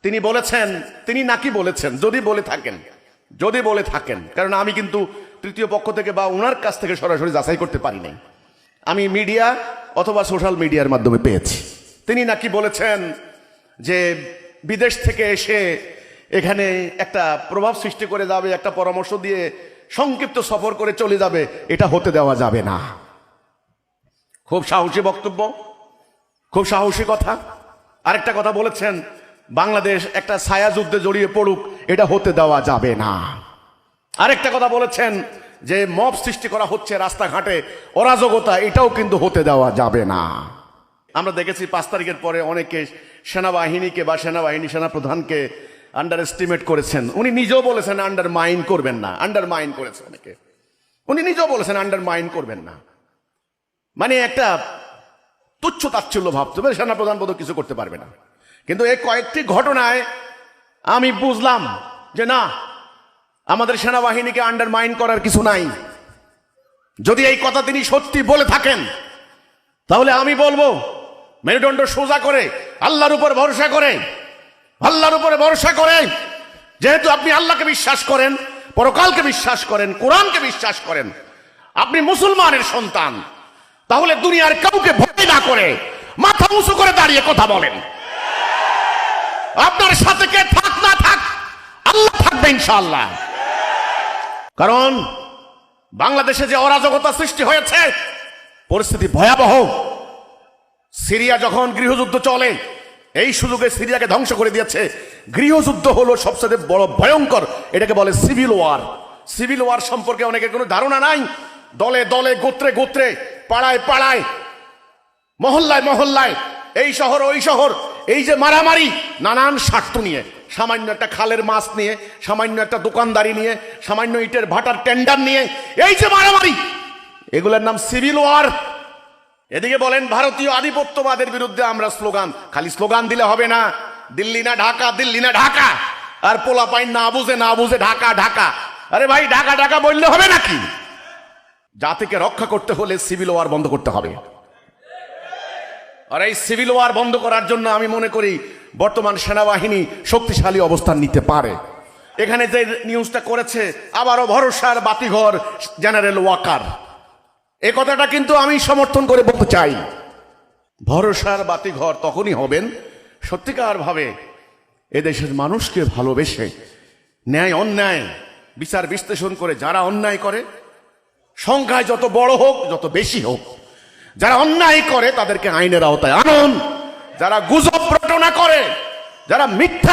তিনি বলেছেন, তিনি নাকি বলেছেন, যদি বলে থাকেন, কারণ আমি কিন্তু তৃতীয় পক্ষ থেকে বা ওনার কাছ থেকে সরাসরি যাচাই করতে পারি নাই, আমি মিডিয়া অথবা সোশ্যাল মিডিয়ার মাধ্যমে পেয়েছি। তিনি নাকি বলেছেন যে বিদেশ থেকে এসে এখানে একটা প্রভাব সৃষ্টি করে যাবে, একটা পরামর্শ দিয়ে সংক্ষিপ্ত সফর করে চলে যাবে, এটা হতে দেওয়া যাবে না। খুব সাহসী বক্তব্য, খুব সাহসী কথা। আরেকটা কথা বলেছেন, বাংলাদেশ একটা ছায়া যুদ্ধে জড়িয়ে পড়ুক, এটা হতে দেওয়া যাবে না। আরেকটা কথা বলেছেন যে মব সৃষ্টি করা হচ্ছে রাস্তাঘাটে, অরাজকতা, এটাও কিন্তু হতে দেওয়া যাবে না। আমরা দেখেছি 5 তারিখের পরে অনেকে সেনাবাহিনীকে বা সেনাপ্রধানকে আন্ডার এস্টিমেট করেছেন। উনি নিজেও বলেছেন আন্ডারমাইন করবেন না, আন্ডারমাইন করেছে অনেকে। উনি নিজেও বলেছেন আন্ডারমাইন করবেন না, মানে একটা তুচ্ছ তাচ্ছিল্য ভাবতে হবে, সেনাপ্রধান বোধহয় কিছু করতে পারবে না। কিন্তু এই কয়েকটি ঘটনায় আমি বুঝলাম যে না, আমাদের সেনাবাহিনীকে আন্ডারমাইন করার কিছু নাই। যদি এই কথা তিনি সত্যি বলে থাকেন, তাহলে আমি বলবো মেরুদণ্ড সোজা করে আল্লাহর উপর ভরসা করে, আল্লাহর উপরে ভরসা করে, যেহেতু আপনি আল্লাহকে বিশ্বাস করেন, পরকালকে বিশ্বাস করেন, কোরআনকে বিশ্বাস করেন, আপনি মুসলমানের সন্তান, তাহলে দুনিয়ার কাউকে ভয় না করে মাথা উঁচু করে দাঁড়িয়ে কথা বলেন। আপনার সাথে কে থাক না থাক, আল্লাহ থাকবে ইনশাআল্লাহ। কারণ বাংলাদেশে যে অরাজকতা সৃষ্টি হয়েছে, পরিস্থিতি ভয়াবহ। সিরিয়া যখন গৃহযুদ্ধ চলে, এই সুযোগে সিরিয়াকে ধ্বংস করে দিয়েছে। গৃহযুদ্ধ হলো সবচেয়ে বড় ভয়ঙ্কর, এটাকে বলে সিভিল ওয়ার। সিভিল ওয়ার সম্পর্কে অনেকের কোনো ধারণা নাই। দলে দলে, গোত্রে গোত্রে, পাড়ায় পাড়ায়, মহল্লায় মহল্লায়, এই শহর ওই শহর, এই যে মারামারি নানান স্বার্থ নিয়ে, সামান্য একটা খালের মাছ নিয়ে, সামান্য একটা দোকানদারি নিয়ে, সামান্য ইটের ভাটার টেন্ডার নিয়ে, এই যে মারামারি, এগুলোর নাম সিভিল ওয়ার। এদিকে বলেন ভারতীয় আধিপত্যবাদের বিরুদ্ধে আমরা স্লোগান, খালি স্লোগান দিলে হবে না। দিল্লি না ঢাকা, দিল্লি না ঢাকা, আর পোলাপাইন না বুঝে ঢাকা ঢাকা। আরে ভাই, ঢাকা ঢাকা বললে হবে নাকি? জাতিকে রক্ষা করতে হলে সিভিল ওয়ার বন্ধ করতে হবে। আর এই সিভিল ওয়ার বন্ধ করার জন্য আমি মনে করি বর্তমান সেনাবাহিনী শক্তিশালী অবস্থান নিতে পারে। এখানে যে নিউজটা করেছে, আবারও ভরসার বাতিঘর জেনারেল ওয়াকার, এই কথাটা কিন্তু আমি সমর্থন করে বলতে চাই। ভরসার বাতিঘর তখনই হবেন সত্যিকার ভাবে এদেশের মানুষকে ভালোবেসে, ন্যায় অন্যায় বিচার বিশ্লেষণ করে, যারা অন্যায় করে সংখ্যায় যত বড় হোক যত বেশি হোক, যারা অন্যায় করে তাদেরকে আইনের আওতায় আনুন। যারা গুজব রটনা করে, যারা মিথ্যা